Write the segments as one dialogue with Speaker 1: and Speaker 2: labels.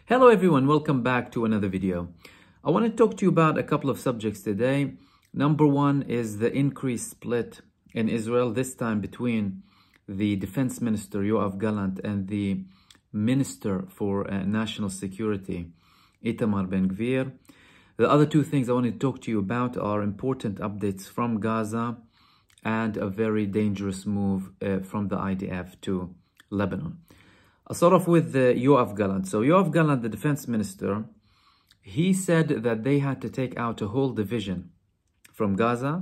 Speaker 1: Hello everyone, welcome back to another video. I want to talk to you about a couple of subjects today. Number one is the increased split in Israel, this time between the Defense Minister Yoav Gallant and the Minister for National Security, Itamar Ben-Gvir. The other two things I want to talk to you about are important updates from Gaza and a very dangerous move from the IDF to Lebanon. I'll start off with Yoav Gallant. So Yoav Gallant, the defense minister, he said that they had to take out a whole division from Gaza.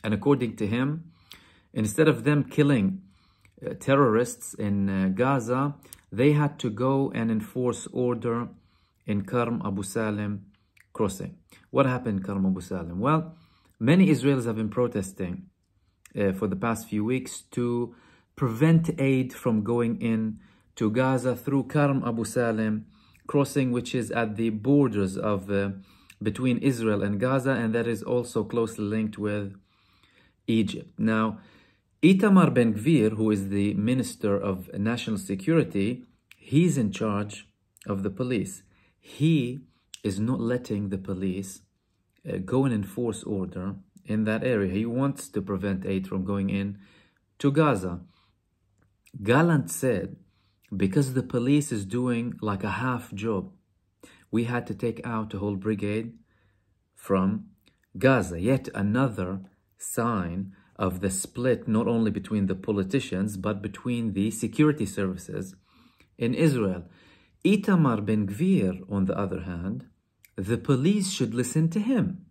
Speaker 1: And according to him, instead of them killing terrorists in Gaza, they had to go and enforce order in Karm Abu Salim crossing. What happened in Karm Abu Salim? Well, many Israelis have been protesting for the past few weeks to prevent aid from going in to Gaza through Karm Abu Salim crossing, which is at the borders of between Israel and Gaza, and that is also closely linked with Egypt. Now, Itamar Ben-Gvir, who is the Minister of National Security, he's in charge of the police. He is not letting the police go and enforce order in that area. He wants to prevent aid from going in to Gaza. Gallant said, because the police is doing like a half job, we had to take out a whole brigade from Gaza. Yet another sign of the split, not only between the politicians, but between the security services in Israel. Itamar Ben-Gvir, on the other hand, the police should listen to him.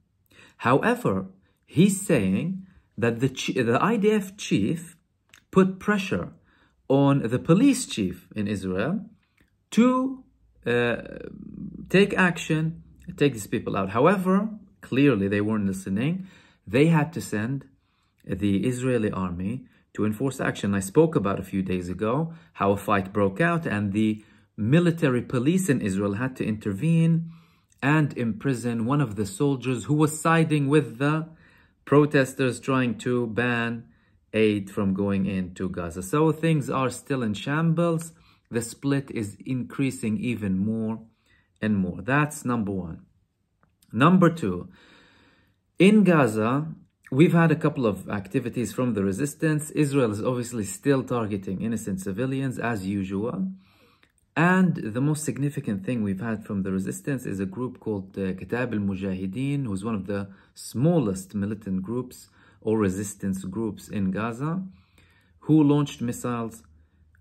Speaker 1: However, he's saying that the IDF chief put pressure on the police chief in Israel to take action, take these people out. However, clearly they weren't listening. They had to send the Israeli army to enforce action. I spoke about a few days ago how a fight broke out and the military police in Israel had to intervene and imprison one of the soldiers who was siding with the protesters trying to ban aid from going into Gaza. So things are still in shambles. The split is increasing even more and more. That's number one. Number two, in Gaza, we've had a couple of activities from the resistance. Israel is obviously still targeting innocent civilians as usual. And the most significant thing we've had from the resistance is a group called Kitab al-Mujahideen, who's one of the smallest militant groups or resistance groups in Gaza, who launched missiles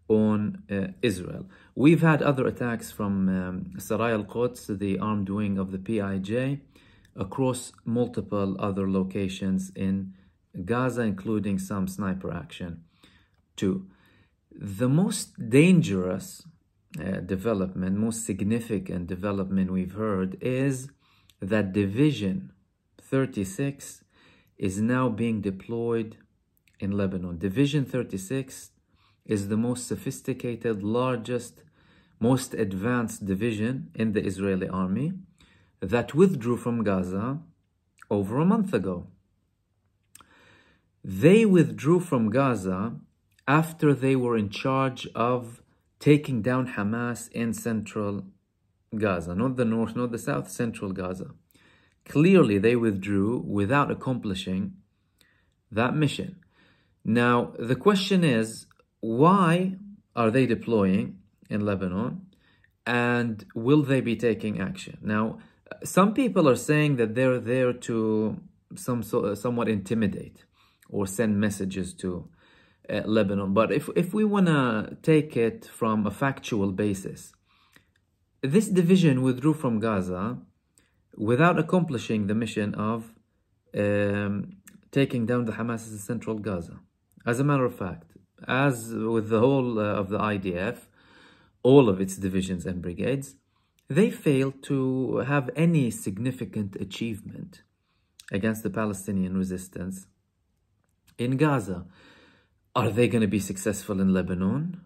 Speaker 1: on Israel. We've had other attacks from Saray al-Quds, the armed wing of the PIJ, across multiple other locations in Gaza, including some sniper action too. The most dangerous development, most significant development we've heard is that Division 36 is now being deployed in Lebanon. Division 36 is the most sophisticated, largest, most advanced division in the Israeli army that withdrew from Gaza over a month ago. They withdrew from Gaza after they were in charge of taking down Hamas in central Gaza, not the north, not the south, central Gaza. Clearly, they withdrew without accomplishing that mission. Now, the question is, why are they deploying in Lebanon? And will they be taking action? Now, some people are saying that they're there to somewhat intimidate or send messages to Lebanon. But if we want to take it from a factual basis, this division withdrew from Gaza without accomplishing the mission of taking down the Hamas in central Gaza. As a matter of fact, as with the whole of the IDF, all of its divisions and brigades, they failed to have any significant achievement against the Palestinian resistance in Gaza. Are they going to be successful in Lebanon?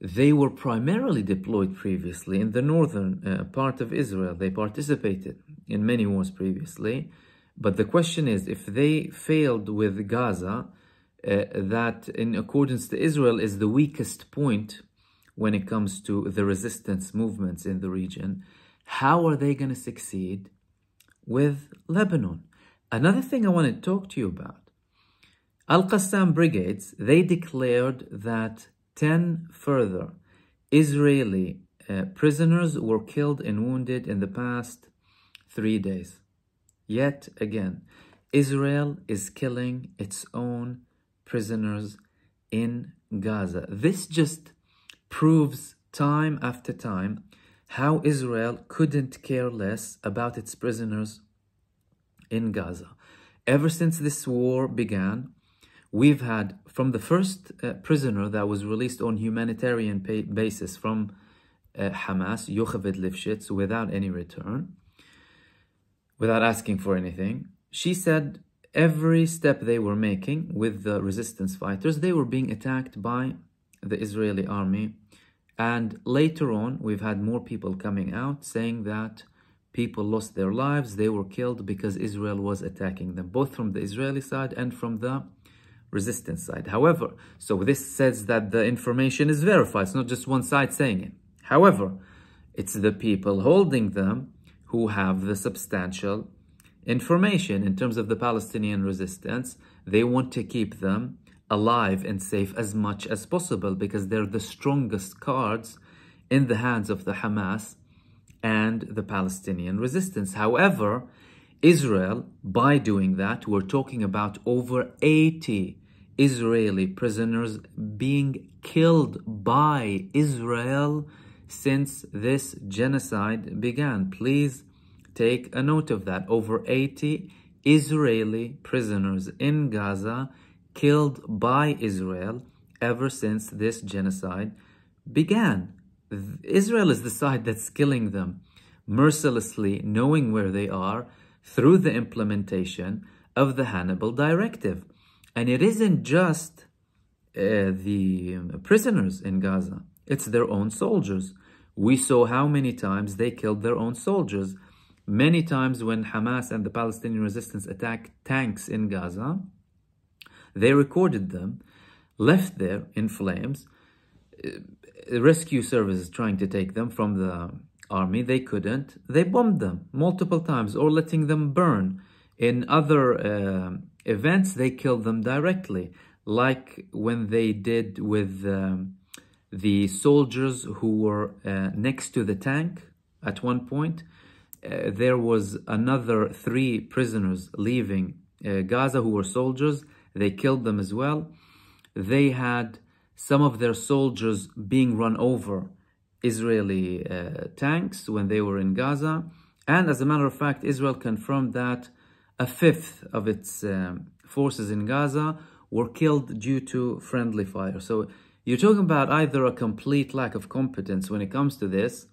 Speaker 1: They were primarily deployed previously in the northern part of Israel. They participated in many wars previously. But the question is, if they failed with Gaza, that in accordance to Israel is the weakest point when it comes to the resistance movements in the region. How are they going to succeed with Lebanon? Another thing I want to talk to you about. Al-Qassam brigades, they declared that 10 further Israeli prisoners were killed and wounded in the past 3 days. Yet again, Israel is killing its own prisoners in Gaza. This just proves time after time how Israel couldn't care less about its prisoners in Gaza. Ever since this war began, we've had, from the first prisoner that was released on humanitarian basis from Hamas, Yocheved Lifshitz, without any return, without asking for anything, she said every step they were making with the resistance fighters, they were being attacked by the Israeli army. And later on, we've had more people coming out saying that people lost their lives, they were killed because Israel was attacking them, both from the Israeli side and from the resistance side. However, so this says that the information is verified. It's not just one side saying it. However, it's the people holding them who have the substantial information in terms of the Palestinian resistance. They want to keep them alive and safe as much as possible because they're the strongest cards in the hands of the Hamas and the Palestinian resistance. However, Israel, by doing that, we're talking about over 80 Israeli prisoners being killed by Israel since this genocide began. Please take a note of that. Over 80 Israeli prisoners in Gaza killed by Israel ever since this genocide began. Israel is the side that's killing them mercilessly, knowing where they are through the implementation of the Hannibal Directive. And it isn't just the prisoners in Gaza, it's their own soldiers. We saw how many times they killed their own soldiers. Many times when Hamas and the Palestinian resistance attacked tanks in Gaza, they recorded them, left there in flames. Rescue services trying to take them from the army, they couldn't. They bombed them multiple times or letting them burn. In other events, they killed them directly, like when they did with the soldiers who were next to the tank at one point. There was another 3 prisoners leaving Gaza who were soldiers. They killed them as well. They had some of their soldiers being run over Israeli tanks when they were in Gaza. And as a matter of fact, Israel confirmed that a 5th of its forces in Gaza were killed due to friendly fire. So you're talking about either a complete lack of competence when it comes to this,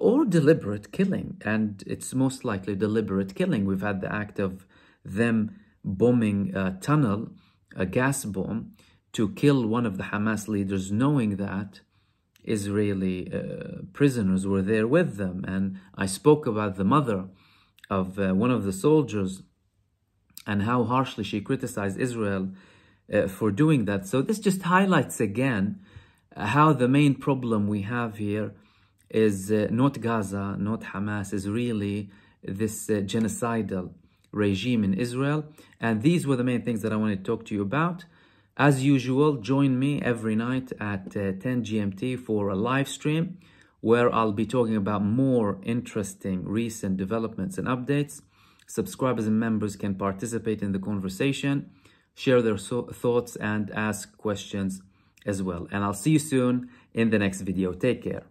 Speaker 1: or deliberate killing. And it's most likely deliberate killing. We've had the act of them bombing a tunnel, a gas bomb, to kill one of the Hamas leaders, knowing that Israeli prisoners were there with them. And I spoke about the mother of one of the soldiers and how harshly she criticized Israel for doing that. So this just highlights again how the main problem we have here is not Gaza, not Hamas, is really this genocidal regime in Israel. And these were the main things that I wanted to talk to you about. As usual, join me every night at 10 GMT for a live stream where I'll be talking about more interesting recent developments and updates. Subscribers and members can participate in the conversation, share their thoughts and ask questions as well. And I'll see you soon in the next video. Take care.